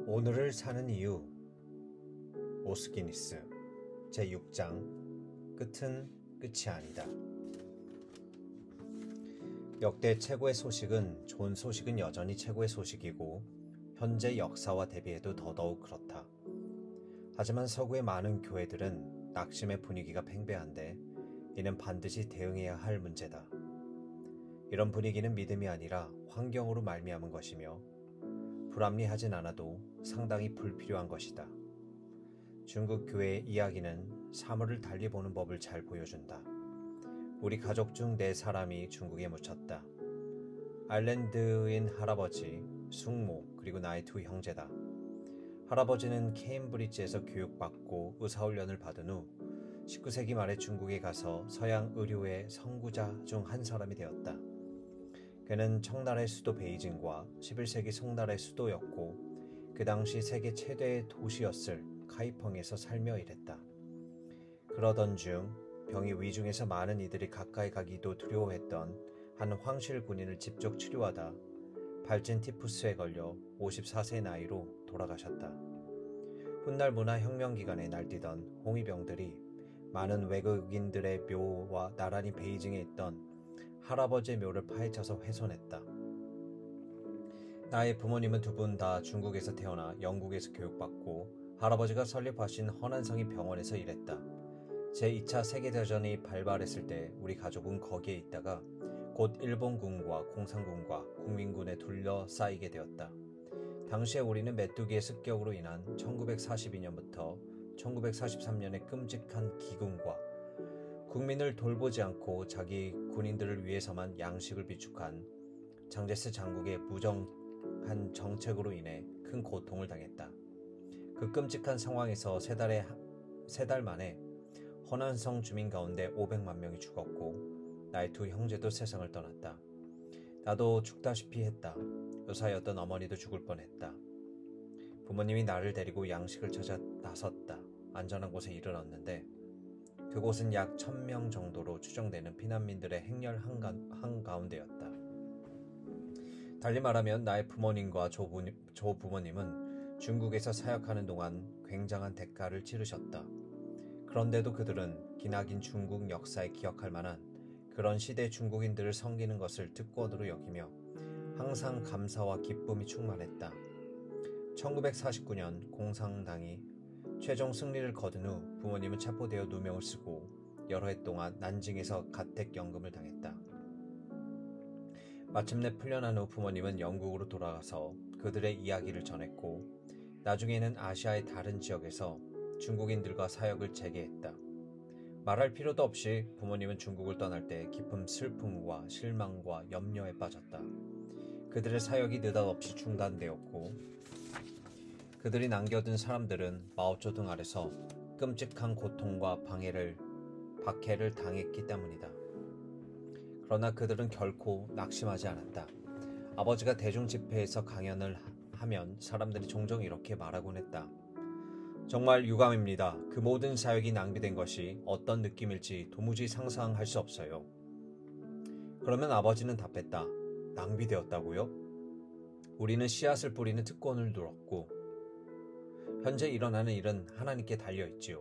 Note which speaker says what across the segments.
Speaker 1: 오늘을 사는 이유 오스기니스 제6장 끝은 끝이 아니다. 역대 최고의 소식은 좋은 소식은 여전히 최고의 소식이고 현재 역사와 대비해도 더더욱 그렇다. 하지만 서구의 많은 교회들은 낙심의 분위기가 팽배한데 이는 반드시 대응해야 할 문제다. 이런 분위기는 믿음이 아니라 환경으로 말미암은 것이며 불합리하진 않아도 상당히 불필요한 것이다. 중국 교회의 이야기는 사물을 달리 보는 법을 잘 보여준다. 우리 가족 중 4사람이 중국에 묻혔다. 아일랜드인 할아버지, 숙모, 그리고 나의 2 형제다. 할아버지는 케임브리지에서 교육받고 의사훈련을 받은 후 19세기 말에 중국에 가서 서양 의료의 선구자 중 한 사람이 되었다. 그는 청나라의 수도 베이징과 11세기 송나라의 수도였고 그 당시 세계 최대의 도시였을 카이펑에서 살며 일했다. 그러던 중 병이 위중해서 많은 이들이 가까이 가기도 두려워했던 한 황실 군인을 집중 치료하다 발진 티푸스에 걸려 54세 나이로 돌아가셨다. 훗날 문화혁명 기간에 날뛰던 홍위병들이 많은 외국인들의 묘와 나란히 베이징에 있던 할아버지의 묘를 파헤쳐서 훼손했다. 나의 부모님은 2분 다 중국에서 태어나 영국에서 교육받고 할아버지가 설립하신 허난성이 병원에서 일했다. 제2차 세계대전이 발발했을 때 우리 가족은 거기에 있다가 곧 일본군과 공산군과 국민군에 둘러싸이게 되었다. 당시에 우리는 메뚜기의 습격으로 인한 1942년부터 1943년의 끔찍한 기근과 국민을 돌보지 않고 자기 군인들을 위해서만 양식을 비축한 장제스 장국의 무정한 정책으로 인해 큰 고통을 당했다. 그 끔찍한 상황에서 3달 만에 허난성 주민 가운데 500만 명이 죽었고 나의 2 형제도 세상을 떠났다. 나도 죽다시피 했다. 의사였던 어머니도 죽을 뻔했다. 부모님이 나를 데리고 양식을 찾아 나섰다. 안전한 곳에 이르렀는데 그곳은 약 1000명 정도로 추정되는 피난민들의 행렬 한가운데였다. 달리 말하면 나의 부모님과 조부모님은 중국에서 사역하는 동안 굉장한 대가를 치르셨다. 그런데도 그들은 기나긴 중국 역사에 기억할 만한 그런 시대 중국인들을 섬기는 것을 특권으로 여기며 항상 감사와 기쁨이 충만했다. 1949년 공산당이 최종 승리를 거둔 후 부모님은 체포되어 누명을 쓰고 여러 해 동안 난징에서 가택연금을 당했다. 마침내 풀려난 후 부모님은 영국으로 돌아가서 그들의 이야기를 전했고 나중에는 아시아의 다른 지역에서 중국인들과 사역을 재개했다. 말할 필요도 없이 부모님은 중국을 떠날 때 깊은 슬픔과 실망과 염려에 빠졌다. 그들의 사역이 느닷없이 중단되었고 그들이 남겨둔 사람들은 마오쩌둥 아래서 끔찍한 고통과 박해를 당했기 때문이다. 그러나 그들은 결코 낙심하지 않았다. 아버지가 대중 집회에서 강연을 하면 사람들이 종종 이렇게 말하곤 했다. 정말 유감입니다. 그 모든 사역이 낭비된 것이 어떤 느낌일지 도무지 상상할 수 없어요. 그러면 아버지는 답했다. 낭비되었다고요? 우리는 씨앗을 뿌리는 특권을 누렸고 현재 일어나는 일은 하나님께 달려있지요.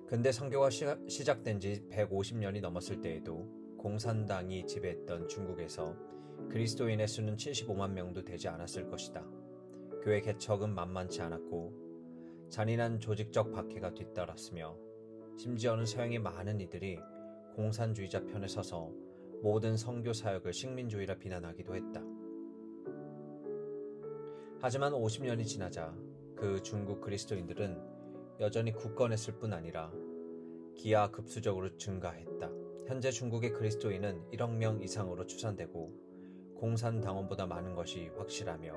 Speaker 1: 근대 선교가 시작된 지 150년이 넘었을 때에도 공산당이 지배했던 중국에서 그리스도인의 수는 75만 명도 되지 않았을 것이다. 교회 개척은 만만치 않았고 잔인한 조직적 박해가 뒤따랐으며 심지어는 서양의 많은 이들이 공산주의자 편에 서서 모든 선교 사역을 식민주의라 비난하기도 했다. 하지만 50년이 지나자 그 중국 그리스도인들은 여전히 굳건했을 뿐 아니라 기하급수적으로 증가했다. 현재 중국의 그리스도인은 1억 명 이상으로 추산되고 공산당원보다 많은 것이 확실하며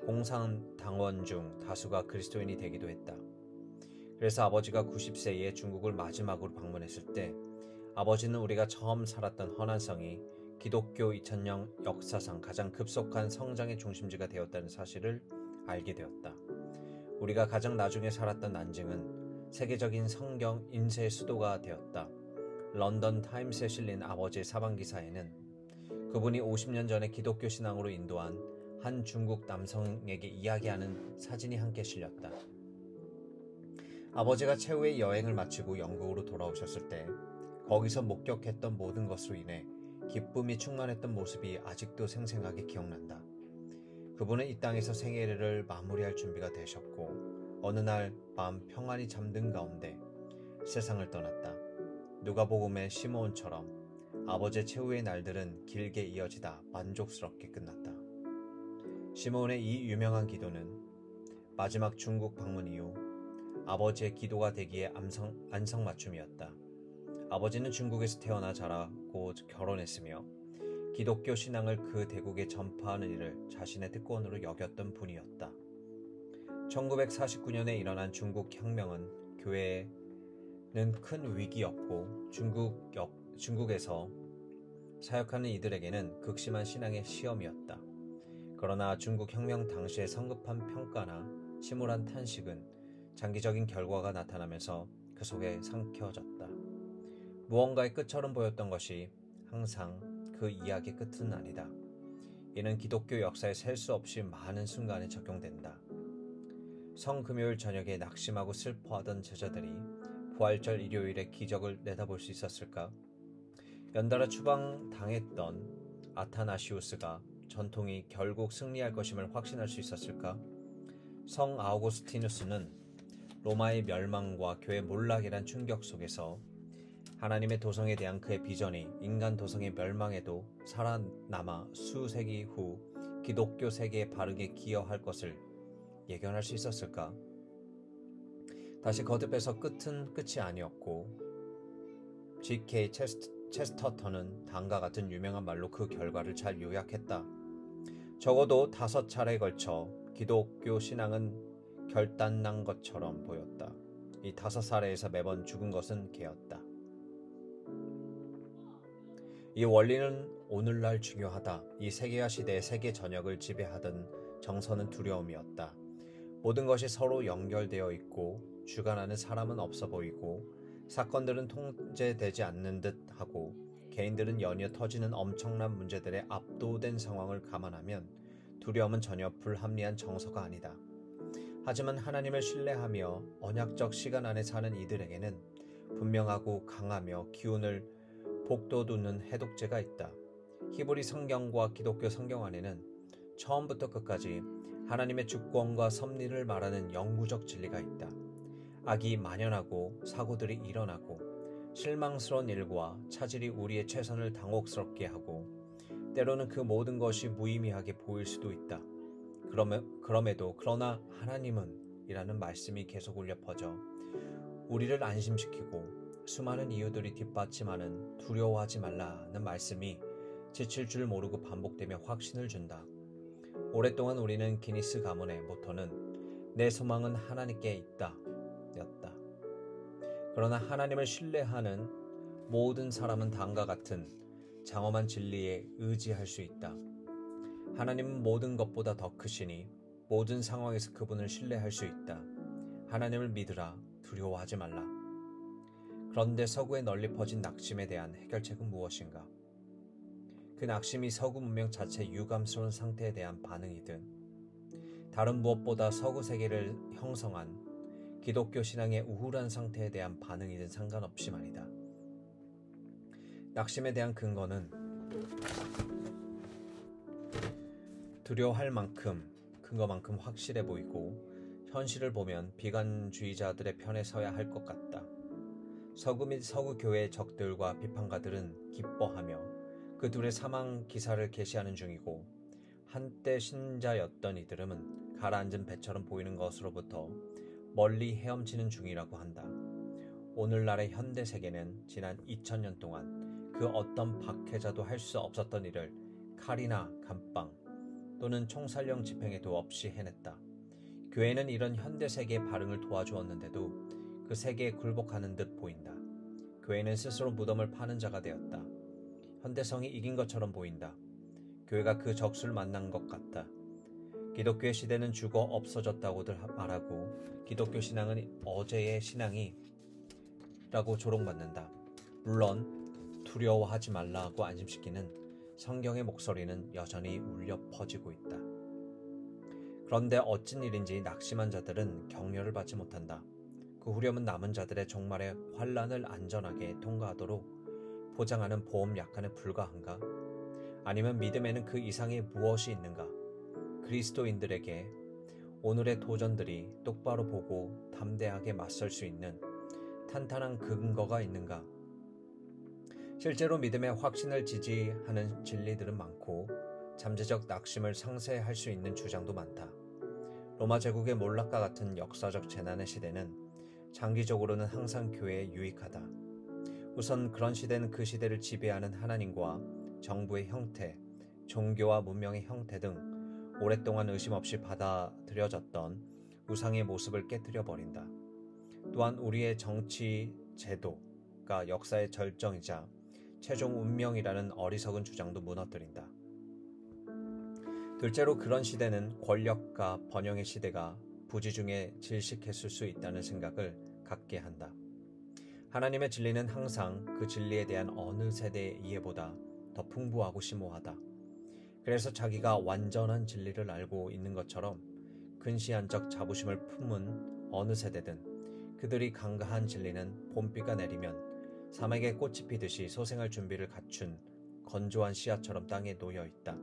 Speaker 1: 공산당원 중 다수가 그리스도인이 되기도 했다. 그래서 아버지가 90세에 중국을 마지막으로 방문했을 때 아버지는 우리가 처음 살았던 허난성이 기독교 2000년 역사상 가장 급속한 성장의 중심지가 되었다는 사실을 알게 되었다. 우리가 가장 나중에 살았던 난징은 세계적인 성경 인쇄의 수도가 되었다. 런던 타임스에 실린 아버지의 사방기사에는 그분이 50년 전에 기독교 신앙으로 인도한 한 중국 남성에게 이야기하는 사진이 함께 실렸다. 아버지가 최후의 여행을 마치고 영국으로 돌아오셨을 때 거기서 목격했던 모든 것으로 인해 기쁨이 충만했던 모습이 아직도 생생하게 기억난다. 그분은 이 땅에서 생애를 마무리할 준비가 되셨고 어느 날 밤 평안히 잠든 가운데 세상을 떠났다. 누가복음의 시므온처럼 아버지의 최후의 날들은 길게 이어지다 만족스럽게 끝났다. 시므온의 이 유명한 기도는 마지막 중국 방문 이후 아버지의 기도가 되기에 안성맞춤이었다. 아버지는 중국에서 태어나 자라고 결혼했으며 기독교 신앙을 그 대국에 전파하는 일을 자신의 특권으로 여겼던 분이었다. 1949년에 일어난 중국 혁명은 교회는 큰 위기였고 중국에서 사역하는 이들에게는 극심한 신앙의 시험이었다. 그러나 중국 혁명 당시의 성급한 평가나 침울한 탄식은 장기적인 결과가 나타나면서 그 속에 삼켜졌다. 무언가의 끝처럼 보였던 것이 항상 그 이야기의 끝은 아니다. 이는 기독교 역사에 셀 수 없이 많은 순간에 적용된다. 성금요일 저녁에 낙심하고 슬퍼하던 제자들이 부활절 일요일에 기적을 내다볼 수 있었을까? 연달아 추방당했던 아타나시우스가 전통이 결국 승리할 것임을 확신할 수 있었을까? 성 아우구스티누스는 로마의 멸망과 교회 몰락이란 충격 속에서 하나님의 도성에 대한 그의 비전이 인간 도성의 멸망에도 살아남아 수세기 후 기독교 세계에 바르게 기여할 것을 예견할 수 있었을까? 다시 거듭해서 끝은 끝이 아니었고 G.K. 체스터턴은 다음과 같은 유명한 말로 그 결과를 잘 요약했다. 적어도 5차례에 걸쳐 기독교 신앙은 결단난 것처럼 보였다. 이 5사례에서 매번 죽은 것은 개였다. 이 원리는 오늘날 중요하다. 이 세계화 시대의 세계 전역을 지배하던 정서는 두려움이었다. 모든 것이 서로 연결되어 있고 주관하는 사람은 없어 보이고 사건들은 통제되지 않는 듯 하고 개인들은 연이어 터지는 엄청난 문제들에 압도된 상황을 감안하면 두려움은 전혀 불합리한 정서가 아니다. 하지만 하나님을 신뢰하며 언약적 시간 안에 사는 이들에게는 분명하고 강하며 기운을 복돋우는 해독제가 있다. 히브리 성경과 기독교 성경 안에는 처음부터 끝까지 하나님의 주권과 섭리를 말하는 영구적 진리가 있다. 악이 만연하고 사고들이 일어나고 실망스러운 일과 차질이 우리의 최선을 당혹스럽게 하고 때로는 그 모든 것이 무의미하게 보일 수도 있다. 그러나 하나님은 이라는 말씀이 계속 울려 퍼져 우리를 안심시키고 수많은 이유들이 뒷받침하는 두려워하지 말라는 말씀이 지칠 줄 모르고 반복되며 확신을 준다. 오랫동안 우리는 기니스 가문의 모토는 내 소망은 하나님께 있다 였다. 그러나 하나님을 신뢰하는 모든 사람은 다음과 같은 장엄한 진리에 의지할 수 있다. 하나님은 모든 것보다 더 크시니 모든 상황에서 그분을 신뢰할 수 있다. 하나님을 믿으라. 두려워하지 말라. 그런데 서구에 널리 퍼진 낙심에 대한 해결책은 무엇인가? 그 낙심이 서구 문명 자체 유감스러운 상태에 대한 반응이든 다른 무엇보다 서구 세계를 형성한 기독교 신앙의 우울한 상태에 대한 반응이든 상관없이 말이다. 낙심에 대한 근거는 두려워할 만큼 근거만큼 확실해 보이고 현실을 보면 비관주의자들의 편에 서야 할 것 같다. 서구 및 서구 교회의 적들과 비판가들은 기뻐하며 그 둘의 사망 기사를 게시하는 중이고 한때 신자였던 이들은 가라앉은 배처럼 보이는 것으로부터 멀리 헤엄치는 중이라고 한다. 오늘날의 현대 세계는 지난 2000년 동안 그 어떤 박해자도 할 수 없었던 일을 칼이나 감방 또는 총살령 집행에도 없이 해냈다. 교회는 이런 현대 세계의 발응을 도와주었는데도 그 세계에 굴복하는 듯 보인다. 교회는 스스로 무덤을 파는 자가 되었다. 현대성이 이긴 것처럼 보인다. 교회가 그 적수를 만난 것 같다. 기독교의 시대는 죽어 없어졌다고들 말하고 기독교 신앙은 어제의 신앙이라고 조롱받는다. 물론 두려워하지 말라고 안심시키는 성경의 목소리는 여전히 울려 퍼지고 있다. 그런데 어쩐 일인지 낙심한 자들은 격려를 받지 못한다. 그 후렴은 남은 자들의 종말의 환란을 안전하게 통과하도록 보장하는 보험 약관에 불과한가? 아니면 믿음에는 그 이상의 무엇이 있는가? 그리스도인들에게 오늘의 도전들이 똑바로 보고 담대하게 맞설 수 있는 탄탄한 근거가 있는가? 실제로 믿음의 확신을 지지하는 진리들은 많고 잠재적 낙심을 상쇄할 수 있는 주장도 많다. 로마 제국의 몰락과 같은 역사적 재난의 시대는 장기적으로는 항상 교회에 유익하다. 우선 그런 시대는 그 시대를 지배하는 하나님과 정부의 형태, 종교와 문명의 형태 등 오랫동안 의심 없이 받아들여졌던 우상의 모습을 깨뜨려 버린다. 또한 우리의 정치 제도가 역사의 절정이자 최종 운명이라는 어리석은 주장도 무너뜨린다. 둘째로 그런 시대는 권력과 번영의 시대가 부지 중에 질식했을 수 있다는 생각을 갖게 한다. 하나님의 진리는 항상 그 진리에 대한 어느 세대의 이해보다 더 풍부하고 심오하다. 그래서 자기가 완전한 진리를 알고 있는 것처럼 근시안적 자부심을 품은 어느 세대든 그들이 강가한 진리는 봄비가 내리면 사막에 꽃이 피듯이 소생할 준비를 갖춘 건조한 씨앗처럼 땅에 놓여 있다.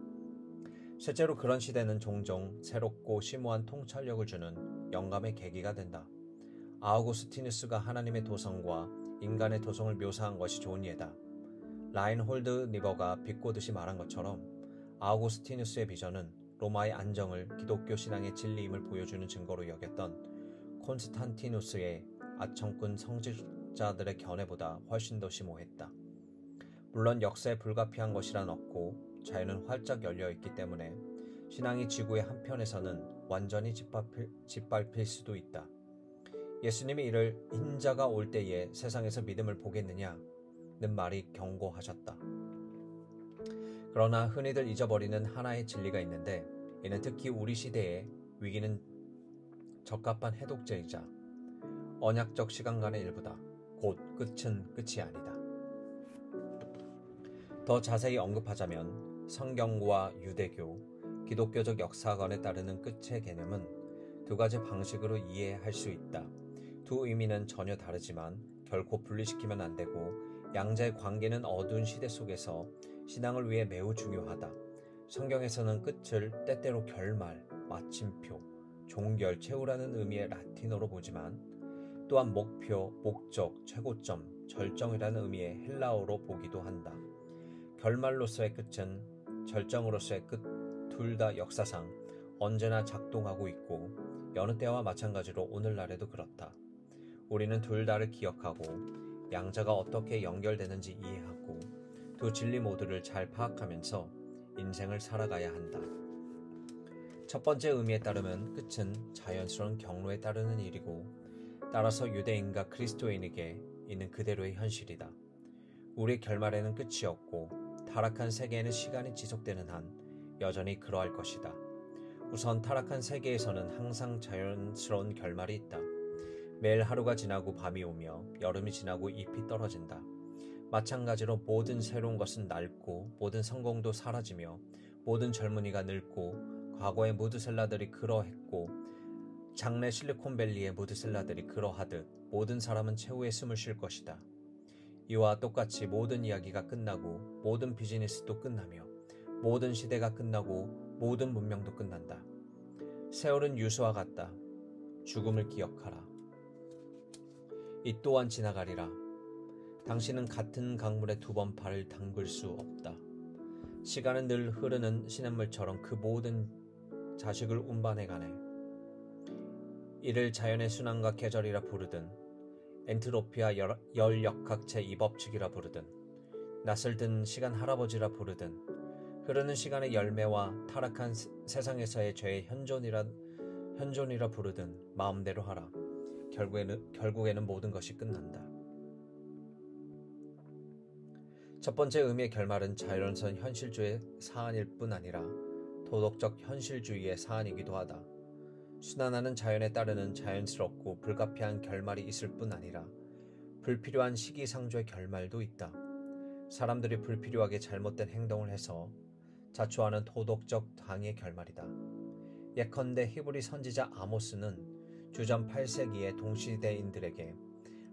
Speaker 1: 실제로 그런 시대는 종종 새롭고 심오한 통찰력을 주는 영감의 계기가 된다. 아우구스티누스가 하나님의 도성과 인간의 도성을 묘사한 것이 좋은 예다. 라인홀드 리버가 비꼬듯이 말한 것처럼 아우구스티누스의 비전은 로마의 안정을 기독교 신앙의 진리임을 보여주는 증거로 여겼던 콘스탄티누스의 아청꾼 성직자들의 견해보다 훨씬 더 심오했다. 물론 역사에 불가피한 것이란 없고 자유는 활짝 열려있기 때문에 신앙이 지구의 한편에서는 완전히 짓밟힐 수도 있다. 예수님이 이를 인자가 올 때에 세상에서 믿음을 보겠느냐는 말이 경고하셨다. 그러나 흔히들 잊어버리는 하나의 진리가 있는데 이는 특히 우리 시대의 위기는 적합한 해독제이자 언약적 시간간의 일부다. 곧 끝은 끝이 아니다. 더 자세히 언급하자면 성경과 유대교, 기독교적 역사관에 따르는 끝의 개념은 두 가지 방식으로 이해할 수 있다. 두 의미는 전혀 다르지만 결코 분리시키면 안 되고 양자의 관계는 어두운 시대 속에서 신앙을 위해 매우 중요하다. 성경에서는 끝을 때때로 결말, 마침표, 종결, 최후라는 의미의 라틴어로 보지만 또한 목표, 목적, 최고점, 절정이라는 의미의 헬라어로 보기도 한다. 결말로서의 끝은 절정으로서의 끝 둘 다 역사상 언제나 작동하고 있고 여느 때와 마찬가지로 오늘날에도 그렇다. 우리는 둘 다를 기억하고 양자가 어떻게 연결되는지 이해하고 두 진리 모두를 잘 파악하면서 인생을 살아가야 한다. 첫 번째 의미에 따르면 끝은 자연스러운 경로에 따르는 일이고 따라서 유대인과 그리스도인에게 있는 그대로의 현실이다. 우리의 결말에는 끝이 없고 타락한 세계에는 시간이 지속되는 한 여전히 그러할 것이다. 우선 타락한 세계에서는 항상 자연스러운 결말이 있다. 매일 하루가 지나고 밤이 오며 여름이 지나고 잎이 떨어진다. 마찬가지로 모든 새로운 것은 낡고 모든 성공도 사라지며 모든 젊은이가 늙고 과거의 무드셀라들이 그러했고 장래 실리콘밸리의 무드셀라들이 그러하듯 모든 사람은 최후의 숨을 쉴 것이다. 이와 똑같이 모든 이야기가 끝나고 모든 비즈니스도 끝나며 모든 시대가 끝나고 모든 문명도 끝난다. 세월은 유수와 같다. 죽음을 기억하라. 이 또한 지나가리라. 당신은 같은 강물에 두 번 발을 담글 수 없다. 시간은 늘 흐르는 시냇물처럼 그 모든 자식을 운반해가네. 이를 자연의 순환과 계절이라 부르든 엔트로피와 열역학 제2법칙이라 부르든 낯설든 시간 할아버지라 부르든 흐르는 시간의 열매와 타락한 세상에서의 죄의 현존이라 부르든 마음대로 하라. 결국에는 모든 것이 끝난다. 첫 번째 의미의 결말은 자연스러운 현실주의 사안일 뿐 아니라 도덕적 현실주의의 사안이기도 하다. 순환하는 자연에 따르는 자연스럽고 불가피한 결말이 있을 뿐 아니라 불필요한 시기상조의 결말도 있다. 사람들이 불필요하게 잘못된 행동을 해서 자초하는 도덕적 당의 결말이다. 예컨대 히브리 선지자 아모스는 주전 8세기의 동시대인들에게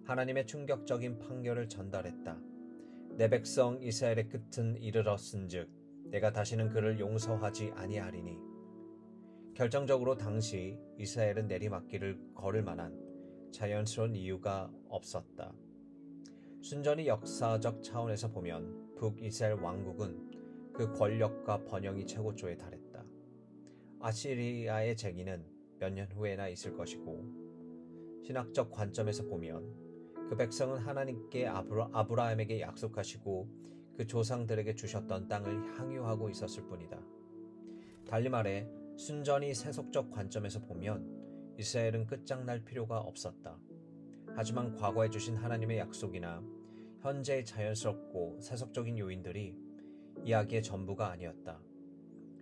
Speaker 1: 하나님의 충격적인 판결을 전달했다. 내 백성 이스라엘의 끝은 이르렀은즉 내가 다시는 그를 용서하지 아니하리니. 결정적으로 당시 이스라엘은 내리막길을 걸을 만한 자연스러운 이유가 없었다. 순전히 역사적 차원에서 보면 북이스라엘 왕국은 그 권력과 번영이 최고조에 달했다. 아시리아의 재기는 몇 년 후에나 있을 것이고, 신학적 관점에서 보면 그 백성은 하나님께 아브라함에게 약속하시고 그 조상들에게 주셨던 땅을 향유하고 있었을 뿐이다. 달리 말해 순전히 세속적 관점에서 보면 이스라엘은 끝장날 필요가 없었다. 하지만 과거에 주신 하나님의 약속이나 현재의 자연스럽고 세속적인 요인들이 이야기의 전부가 아니었다.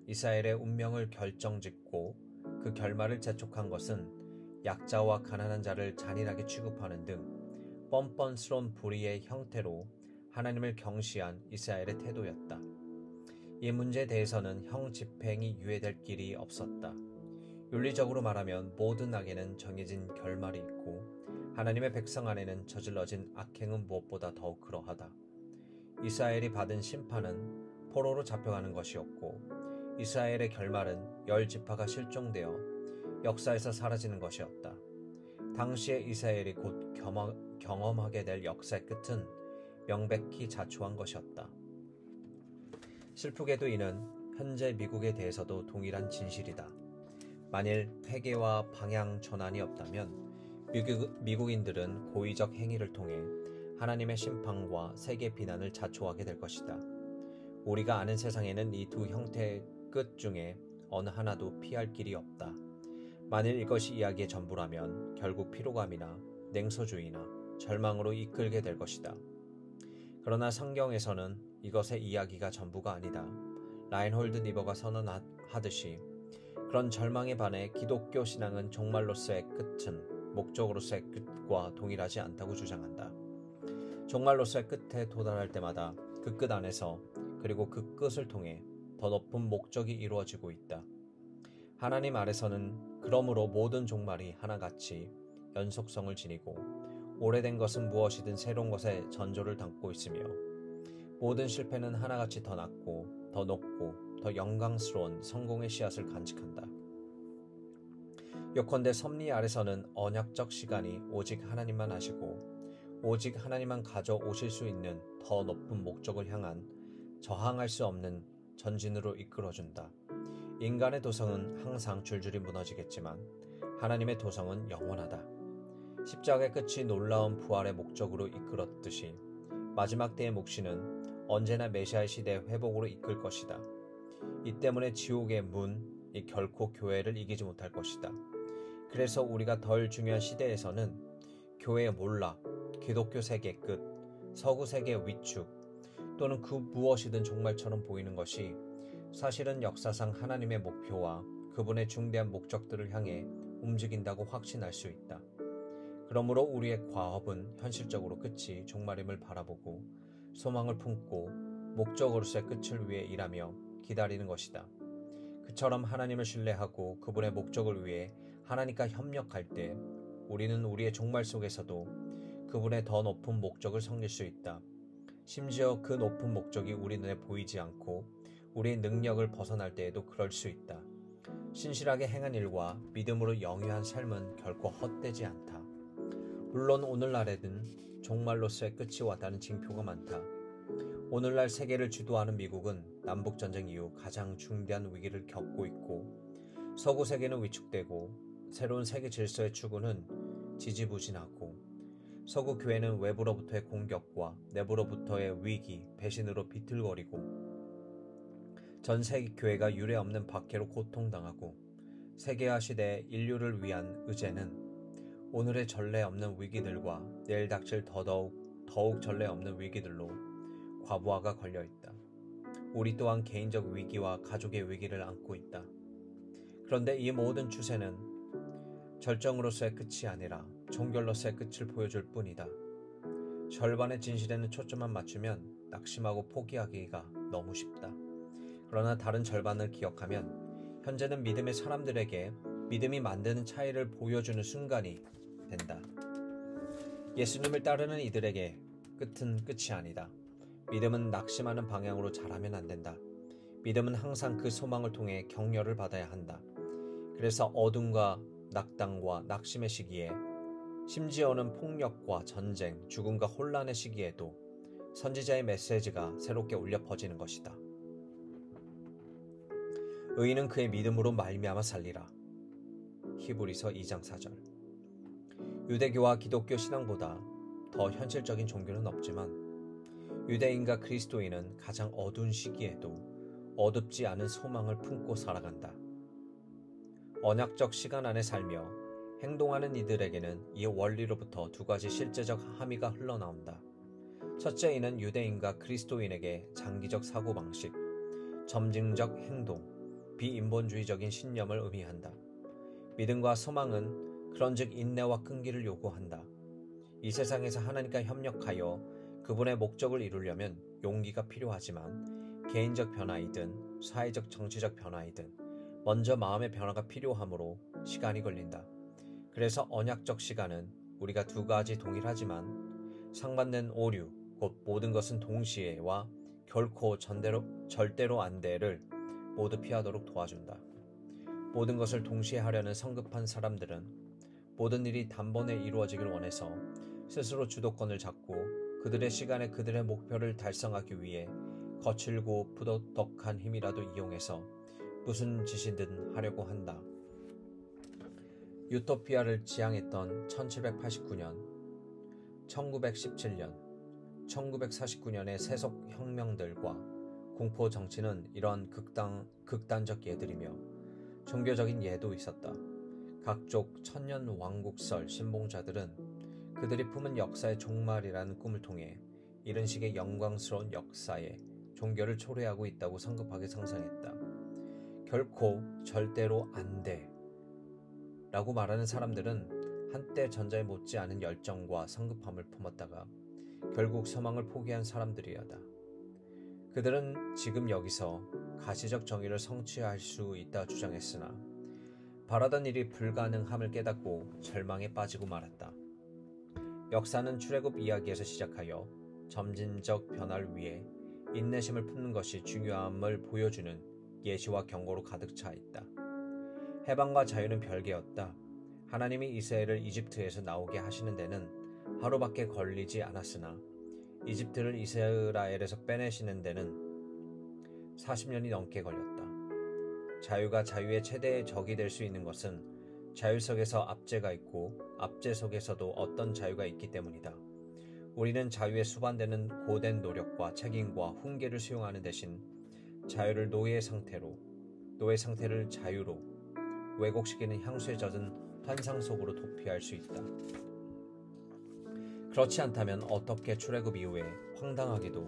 Speaker 1: 이스라엘의 운명을 결정짓고 그 결말을 재촉한 것은 약자와 가난한 자를 잔인하게 취급하는 등 뻔뻔스러운 불의의 형태로 하나님을 경시한 이스라엘의 태도였다. 이 문제에 대해서는 형 집행이 유예될 길이 없었다. 윤리적으로 말하면 모든 악에는 정해진 결말이 있고 하나님의 백성 안에는 저질러진 악행은 무엇보다 더욱 그러하다. 이스라엘이 받은 심판은 포로로 잡혀가는 것이었고 이스라엘의 결말은 10지파가 실종되어 역사에서 사라지는 것이었다. 당시의 이스라엘이 곧 경험하게 될 역사의 끝은 명백히 자초한 것이었다. 슬프게도 이는 현재 미국에 대해서도 동일한 진실이다. 만일 회개와 방향 전환이 없다면 미국인들은 고의적 행위를 통해 하나님의 심판과 세계 비난을 자초하게 될 것이다. 우리가 아는 세상에는 이 두 형태의 끝 중에 어느 하나도 피할 길이 없다. 만일 이것이 이야기의 전부라면 결국 피로감이나 냉소주의나 절망으로 이끌게 될 것이다. 그러나 성경에서는 이것의 이야기가 전부가 아니다. 라인홀드 니버가 선언하듯이 그런 절망에 반해 기독교 신앙은 종말로서의 끝은 목적으로서의 끝과 동일하지 않다고 주장한다. 종말로서의 끝에 도달할 때마다 그 끝 안에서 그리고 그 끝을 통해 더 높은 목적이 이루어지고 있다. 하나님 아래서는 그러므로 모든 종말이 하나같이 연속성을 지니고 오래된 것은 무엇이든 새로운 것에 전조를 담고 있으며 모든 실패는 하나같이 더 낮고 더 높고 더 영광스러운 성공의 씨앗을 간직한다. 요컨대 섭리 아래서는 언약적 시간이 오직 하나님만 아시고 오직 하나님만 가져오실 수 있는 더 높은 목적을 향한 저항할 수 없는 전진으로 이끌어준다. 인간의 도성은 항상 줄줄이 무너지겠지만 하나님의 도성은 영원하다. 십자가의 끝이 놀라운 부활의 목적으로 이끌었듯이 마지막 때의 묵시는 언제나 메시아의 시대의 회복으로 이끌 것이다. 이 때문에 지옥의 문이 결코 교회를 이기지 못할 것이다. 그래서 우리가 덜 중요한 시대에서는 교회의 몰락, 기독교 세계의 끝, 서구 세계의 위축 또는 그 무엇이든 종말처럼 보이는 것이 사실은 역사상 하나님의 목표와 그분의 중대한 목적들을 향해 움직인다고 확신할 수 있다. 그러므로 우리의 과업은 현실적으로 끝이 종말임을 바라보고 소망을 품고 목적으로서의 끝을 위해 일하며 기다리는 것이다. 그처럼 하나님을 신뢰하고 그분의 목적을 위해 하나님과 협력할 때 우리는 우리의 종말 속에서도 그분의 더 높은 목적을 섬길 수 있다. 심지어 그 높은 목적이 우리 눈에 보이지 않고 우리의 능력을 벗어날 때에도 그럴 수 있다. 신실하게 행한 일과 믿음으로 영위한 삶은 결코 헛되지 않다. 물론 오늘날에는 종말로서의 끝이 왔다는 징표가 많다. 오늘날 세계를 주도하는 미국은 남북전쟁 이후 가장 중대한 위기를 겪고 있고 서구 세계는 위축되고 새로운 세계 질서의 추구는 지지부진하고 서구 교회는 외부로부터의 공격과 내부로부터의 위기, 배신으로 비틀거리고 전 세계 교회가 유례없는 박해로 고통당하고 세계화 시대의 인류를 위한 의제는 오늘의 전례 없는 위기들과 내일 닥칠 더욱 전례 없는 위기들로 과부하가 걸려있다. 우리 또한 개인적 위기와 가족의 위기를 안고 있다. 그런데 이 모든 추세는 절정으로서의 끝이 아니라 종결로서의 끝을 보여줄 뿐이다. 절반의 진실에는 초점만 맞추면 낙심하고 포기하기가 너무 쉽다. 그러나 다른 절반을 기억하면 현재는 믿음의 사람들에게 믿음이 만드는 차이를 보여주는 순간이 된다. 예수님을 따르는 이들에게 끝은 끝이 아니다. 믿음은 낙심하는 방향으로 자라면 안 된다. 믿음은 항상 그 소망을 통해 격려를 받아야 한다. 그래서 어둠과 낙담과 낙심의 시기에, 심지어는 폭력과 전쟁, 죽음과 혼란의 시기에도 선지자의 메시지가 새롭게 울려 퍼지는 것이다. 의인은 그의 믿음으로 말미암아 살리라. 히브리서 2장 4절. 유대교와 기독교 신앙보다 더 현실적인 종교는 없지만 유대인과 그리스도인은 가장 어두운 시기에도 어둡지 않은 소망을 품고 살아간다. 언약적 시간 안에 살며 행동하는 이들에게는 이 원리로부터 두 가지 실제적 함의가 흘러나온다. 첫째이는 유대인과 그리스도인에게 장기적 사고방식, 점진적 행동, 비인본주의적인 신념을 의미한다. 믿음과 소망은 그런즉 인내와 끈기를 요구한다. 이 세상에서 하나님과 협력하여 그분의 목적을 이루려면 용기가 필요하지만 개인적 변화이든 사회적 정치적 변화이든 먼저 마음의 변화가 필요하므로 시간이 걸린다. 그래서 언약적 시간은 우리가 두 가지 동일하지만 상반된 오류, 곧 모든 것은 동시에와 결코 절대로 안 돼를 모두 피하도록 도와준다. 모든 것을 동시에 하려는 성급한 사람들은 모든 일이 단번에 이루어지길 원해서 스스로 주도권을 잡고 그들의 시간에 그들의 목표를 달성하기 위해 거칠고 부도덕한 힘이라도 이용해서 무슨 짓이든 하려고 한다. 유토피아를 지향했던 1789년, 1917년, 1949년의 세속혁명들과 공포정치는 이러한 극단적 예들이며 종교적인 예도 있었다. 각종 천년왕국설 신봉자들은 그들이 품은 역사의 종말이라는 꿈을 통해 이런 식의 영광스러운 역사에 종교를 초래하고 있다고 성급하게 상상했다. 결코 절대로 안 돼 라고 말하는 사람들은 한때 전자에 못지않은 열정과 성급함을 품었다가 결국 소망을 포기한 사람들이었다. 그들은 지금 여기서 가시적 정의를 성취할 수 있다 주장했으나 바라던 일이 불가능함을 깨닫고 절망에 빠지고 말았다. 역사는 출애굽 이야기에서 시작하여 점진적 변화를 위해 인내심을 품는 것이 중요함을 보여주는 예시와 경고로 가득 차 있다. 해방과 자유는 별개였다. 하나님이 이스라엘을 이집트에서 나오게 하시는 데는 하루밖에 걸리지 않았으나 이집트를 이스라엘에서 빼내시는 데는 40년이 넘게 걸렸다. 자유가 자유의 최대의 적이 될 수 있는 것은 자유 속에서 압제가 있고 압제 속에서도 어떤 자유가 있기 때문이다. 우리는 자유에 수반되는 고된 노력과 책임과 훈계를 수용하는 대신 자유를 노예 상태를 자유로 왜곡시키는 향수에 젖은 환상 속으로 도피할 수 있다. 그렇지 않다면 어떻게 출애굽 이후에 황당하게도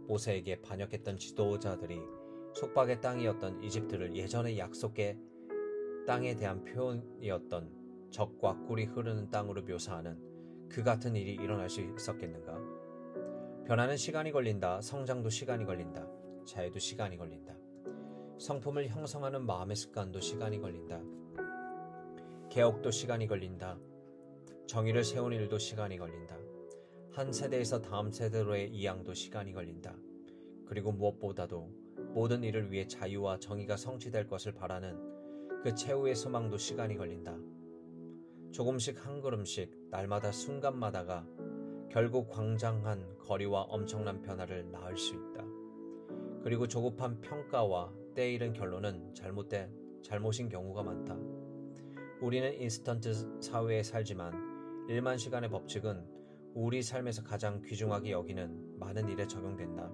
Speaker 1: 모세에게 반역했던 지도자들이 속박의 땅이었던 이집트를 예전의 약속의 땅에 대한 표현이었던 젖과 꿀이 흐르는 땅으로 묘사하는 그 같은 일이 일어날 수 있었겠는가? 변화는 시간이 걸린다. 성장도 시간이 걸린다. 자유도 시간이 걸린다. 성품을 형성하는 마음의 습관도 시간이 걸린다. 개혁도 시간이 걸린다. 정의를 세우는 일도 시간이 걸린다. 한 세대에서 다음 세대로의 이양도 시간이 걸린다. 그리고 무엇보다도 모든 일을 위해 자유와 정의가 성취될 것을 바라는 그 최후의 소망도 시간이 걸린다. 조금씩 한 걸음씩 날마다 순간마다가 결국 광장한 거리와 엄청난 변화를 낳을 수 있다. 그리고 조급한 평가와 때이른 결론은 잘못인 경우가 많다. 우리는 인스턴트 사회에 살지만 1만 시간의 법칙은 우리 삶에서 가장 귀중하게 여기는 많은 일에 적용된다.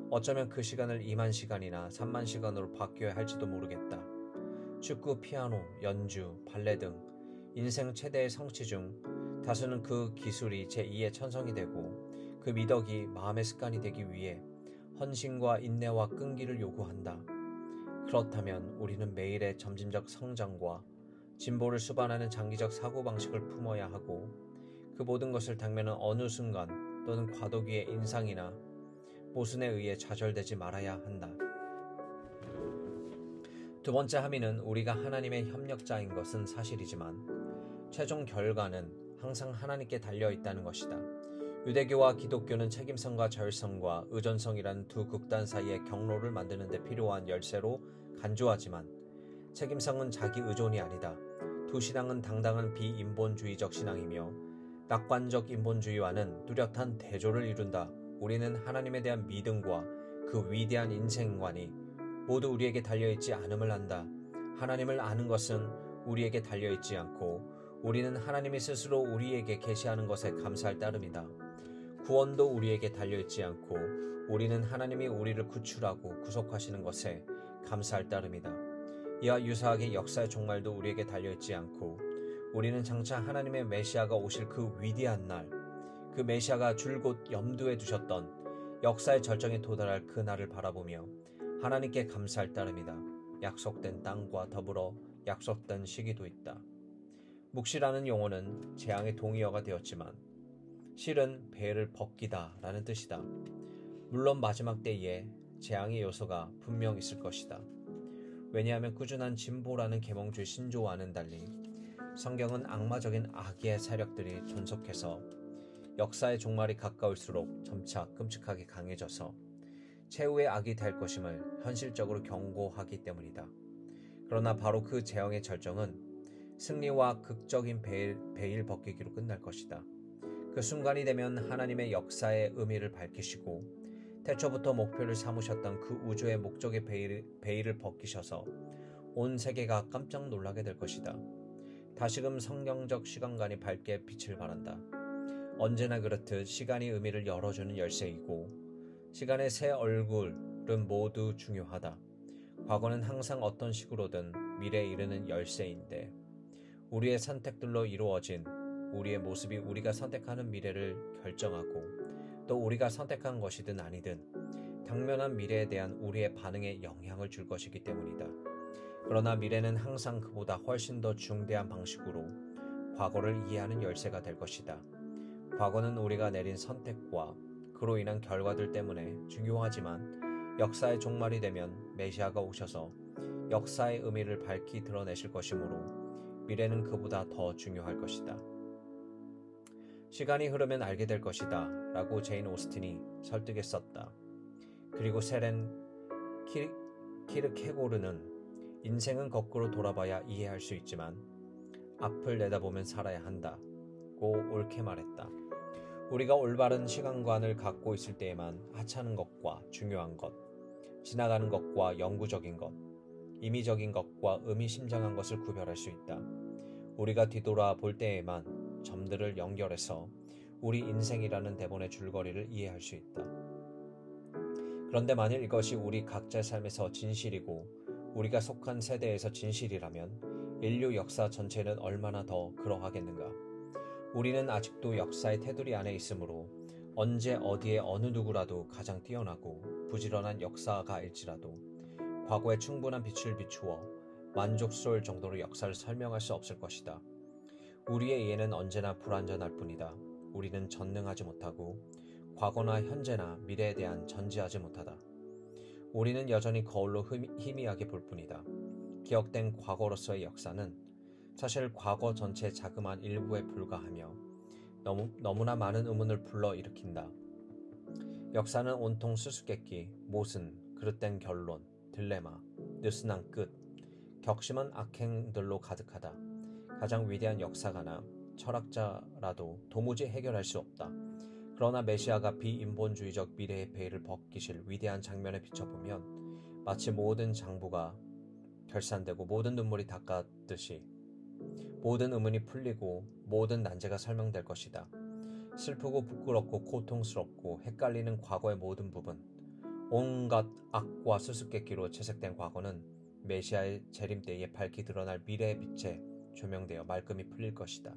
Speaker 1: 어쩌면 그 시간을 2만 시간이나 3만 시간으로 바뀌어야 할지도 모르겠다. 축구, 피아노, 연주, 발레 등 인생 최대의 성취 중 다수는 그 기술이 제2의 천성이 되고 그 미덕이 마음의 습관이 되기 위해 헌신과 인내와 끈기를 요구한다. 그렇다면 우리는 매일의 점진적 성장과 진보를 수반하는 장기적 사고방식을 품어야 하고 그 모든 것을 당면은 어느 순간 또는 과도기의 인상이나 모순에 의해 좌절되지 말아야 한다. 두 번째 함의는 우리가 하나님의 협력자인 것은 사실이지만 최종 결과는 항상 하나님께 달려 있다는 것이다. 유대교와 기독교는 책임성과 자율성과 의존성이라는 두 극단 사이의 경로를 만드는 데 필요한 열쇠로 간주하지만 책임성은 자기 의존이 아니다. 두 신앙은 당당한 비인본주의적 신앙이며 낙관적 인본주의와는 뚜렷한 대조를 이룬다. 우리는 하나님에 대한 믿음과 그 위대한 인생관이 모두 우리에게 달려있지 않음을 안다. 하나님을 아는 것은 우리에게 달려있지 않고 우리는 하나님이 스스로 우리에게 계시하는 것에 감사할 따름이다. 구원도 우리에게 달려있지 않고 우리는 하나님이 우리를 구출하고 구속하시는 것에 감사할 따름이다. 이와 유사하게 역사의 종말도 우리에게 달려있지 않고 우리는 장차 하나님의 메시아가 오실 그 위대한 날, 그 메시아가 줄곧 염두에 두셨던 역사의 절정에 도달할 그 날을 바라보며 하나님께 감사할 따름이다. 약속된 땅과 더불어 약속된 시기도 있다. 묵시라는 용어는 재앙의 동의어가 되었지만 실은 배를 벗기다 라는 뜻이다. 물론 마지막 때에 재앙의 요소가 분명 있을 것이다. 왜냐하면 꾸준한 진보라는 계몽주의 신조와는 달리 성경은 악마적인 악의 세력들이 존속해서 역사의 종말이 가까울수록 점차 끔찍하게 강해져서 최후의 악이 될 것임을 현실적으로 경고하기 때문이다. 그러나 바로 그 재앙의 절정은 승리와 극적인 베일 벗기기로 끝날 것이다. 그 순간이 되면 하나님의 역사의 의미를 밝히시고 태초부터 목표를 삼으셨던 그 우주의 목적의 베일을 벗기셔서 온 세계가 깜짝 놀라게 될 것이다. 다시금 성경적 시간관이 밝게 빛을 발한다. 언제나 그렇듯 시간이 의미를 열어주는 열쇠이고 시간의 새 얼굴은 모두 중요하다. 과거는 항상 어떤 식으로든 미래에 이르는 열쇠인데 우리의 선택들로 이루어진 우리의 모습이 우리가 선택하는 미래를 결정하고 또 우리가 선택한 것이든 아니든 당면한 미래에 대한 우리의 반응에 영향을 줄 것이기 때문이다. 그러나 미래는 항상 그보다 훨씬 더 중대한 방식으로 과거를 이해하는 열쇠가 될 것이다. 과거는 우리가 내린 선택과 그로 인한 결과들 때문에 중요하지만 역사의 종말이 되면 메시아가 오셔서 역사의 의미를 밝히 드러내실 것이므로 미래는 그보다 더 중요할 것이다. 시간이 흐르면 알게 될 것이다 라고 제인 오스틴이 설득했었다. 그리고 세렌 키르케고르는 인생은 거꾸로 돌아봐야 이해할 수 있지만 앞을 내다보면 살아야 한다고 옳게 말했다. 우리가 올바른 시간관을 갖고 있을 때에만 하찮은 것과 중요한 것, 지나가는 것과 영구적인 것, 임의적인 것과 의미심장한 것을 구별할 수 있다. 우리가 뒤돌아 볼 때에만 점들을 연결해서 우리 인생이라는 대본의 줄거리를 이해할 수 있다. 그런데 만일 이것이 우리 각자의 삶에서 진실이고 우리가 속한 세대에서 진실이라면 인류 역사 전체는 얼마나 더 그러하겠는가. 우리는 아직도 역사의 테두리 안에 있으므로 언제 어디에 어느 누구라도 가장 뛰어나고 부지런한 역사가일지라도 과거에 충분한 빛을 비추어 만족스러울 정도로 역사를 설명할 수 없을 것이다. 우리의 이해는 언제나 불완전할 뿐이다. 우리는 전능하지 못하고 과거나 현재나 미래에 대한 전지하지 못하다. 우리는 여전히 거울로 희미하게 볼 뿐이다. 기억된 과거로서의 역사는 사실 과거 전체의 자그마한 일부에 불과하며 너무나 많은 의문을 불러일으킨다. 역사는 온통 수수께끼, 모순, 그릇된 결론, 딜레마, 느슨한 끝, 격심한 악행들로 가득하다. 가장 위대한 역사가나 철학자라도 도무지 해결할 수 없다. 그러나 메시아가 비인본주의적 미래의 베일을 벗기실 위대한 장면에 비춰보면 마치 모든 장부가 결산되고 모든 눈물이 닦았듯이 모든 의문이 풀리고 모든 난제가 설명될 것이다. 슬프고 부끄럽고 고통스럽고 헷갈리는 과거의 모든 부분, 온갖 악과 수수께끼로 채색된 과거는 메시아의 재림 때에 밝히 드러날 미래의 빛에 조명되어 말끔히 풀릴 것이다.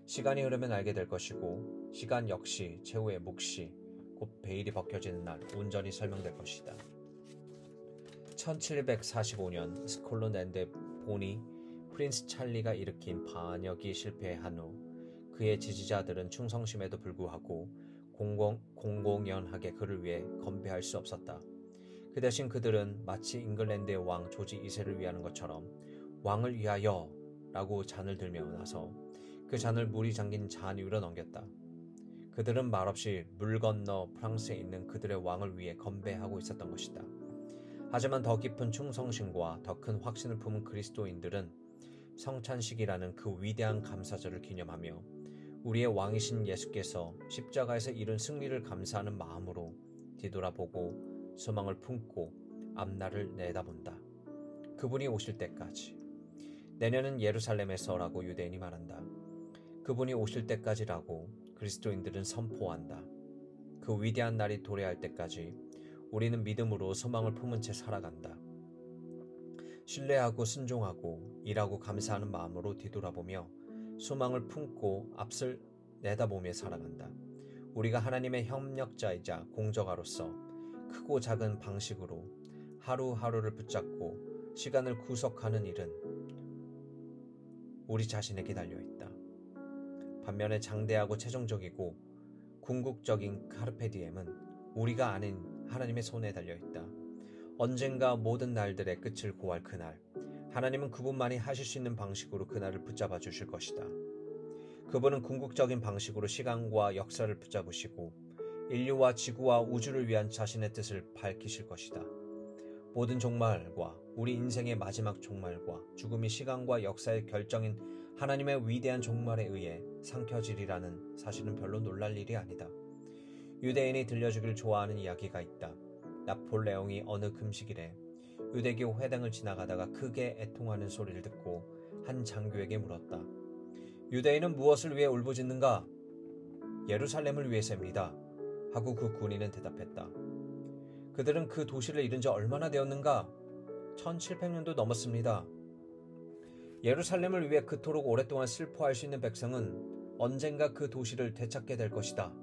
Speaker 1: 시간이 흐르면 알게 될 것이고 시간 역시 최후의 묵시, 곧 베일이 벗겨지는 날 온전히 설명될 것이다. 1745년 스콜랜드 앤드 보니 프린스 찰리가 일으킨 반역이 실패한 후 그의 지지자들은 충성심에도 불구하고 공공연하게 그를 위해 건배할 수 없었다. 그 대신 그들은 마치 잉글랜드의 왕 조지 2세를 위하는 것처럼 왕을 위하여 라고 잔을 들며 나서 그 잔을 물이 잠긴 잔 위로 넘겼다. 그들은 말없이 물 건너 프랑스에 있는 그들의 왕을 위해 건배하고 있었던 것이다. 하지만 더 깊은 충성심과 더 큰 확신을 품은 그리스도인들은 성찬식이라는 그 위대한 감사절을 기념하며 우리의 왕이신 예수께서 십자가에서 이룬 승리를 감사하는 마음으로 뒤돌아보고 소망을 품고 앞날을 내다본다. 그분이 오실 때까지. 내년은 예루살렘에서라고 유대인이 말한다. 그분이 오실 때까지라고 그리스도인들은 선포한다. 그 위대한 날이 도래할 때까지 우리는 믿음으로 소망을 품은 채 살아간다. 신뢰하고 순종하고 일하고 감사하는 마음으로 뒤돌아보며 소망을 품고 앞을 내다보며 살아간다. 우리가 하나님의 협력자이자 공저가로서 크고 작은 방식으로 하루하루를 붙잡고 시간을 구속하는 일은 우리 자신에게 달려있다. 반면에 장대하고 최종적이고 궁극적인 카르페디엠은 우리가 아닌 하나님의 손에 달려있다. 언젠가 모든 날들의 끝을 고할 그날, 하나님은 그분만이 하실 수 있는 방식으로 그날을 붙잡아 주실 것이다. 그분은 궁극적인 방식으로 시간과 역사를 붙잡으시고 인류와 지구와 우주를 위한 자신의 뜻을 밝히실 것이다. 모든 종말과 우리 인생의 마지막 종말과 죽음이 시간과 역사의 결정인 하나님의 위대한 종말에 의해 삼켜지리라는 사실은 별로 놀랄 일이 아니다. 유대인이 들려주길 좋아하는 이야기가 있다. 나폴레옹이 어느 금식일에 유대교 회당을 지나가다가 크게 애통하는 소리를 듣고 한 장교에게 물었다. 유대인은 무엇을 위해 울부짖는가? 예루살렘을 위해서입니다. 하고 그 군인은 대답했다. 그들은 그 도시를 잃은 지 얼마나 되었는가? 1700년도 넘었습니다. 예루살렘을 위해 그토록 오랫동안 슬퍼할 수 있는 백성은 언젠가 그 도시를 되찾게 될 것이다.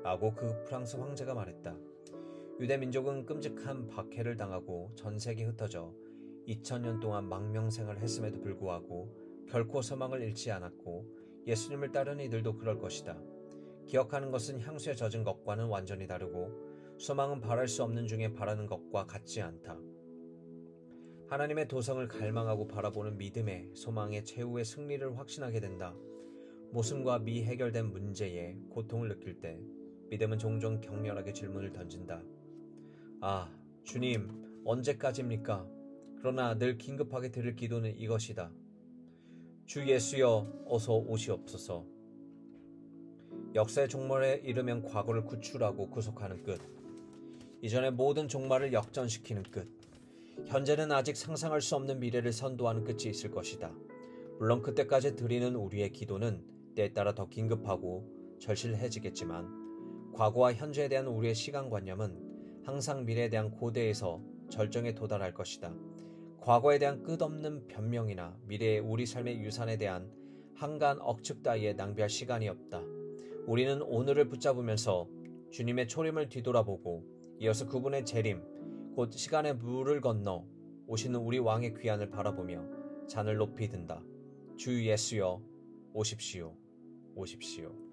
Speaker 1: 라고 그 프랑스 황제가 말했다. 유대 민족은 끔찍한 박해를 당하고 전 세계에 흩어져 2000년 동안 망명생활을 했음에도 불구하고 결코 소망을 잃지 않았고 예수님을 따르는 이들도 그럴 것이다. 기억하는 것은 향수에 젖은 것과는 완전히 다르고 소망은 바랄 수 없는 중에 바라는 것과 같지 않다. 하나님의 도성을 갈망하고 바라보는 믿음의 소망의 최후의 승리를 확신하게 된다. 모순과 미해결된 문제에 고통을 느낄 때 믿음은 종종 격렬하게 질문을 던진다. 아, 주님, 언제까지입니까? 그러나 늘 긴급하게 드릴 기도는 이것이다. 주 예수여, 어서 오시옵소서. 역사의 종말에 이르면 과거를 구출하고 구속하는 끝. 이전의 모든 종말을 역전시키는 끝. 현재는 아직 상상할 수 없는 미래를 선도하는 끝이 있을 것이다. 물론 그때까지 드리는 우리의 기도는 때에 따라 더 긴급하고 절실해지겠지만 과거와 현재에 대한 우리의 시간관념은 항상 미래에 대한 고대에서 절정에 도달할 것이다. 과거에 대한 끝없는 변명이나 미래의 우리 삶의 유산에 대한 한간 억측 따위에 낭비할 시간이 없다. 우리는 오늘을 붙잡으면서 주님의 초림을 뒤돌아보고 이어서 그분의 재림, 곧 시간의 물을 건너 오시는 우리 왕의 귀환을 바라보며 잔을 높이 든다. 주 예수여 오십시오. 오십시오.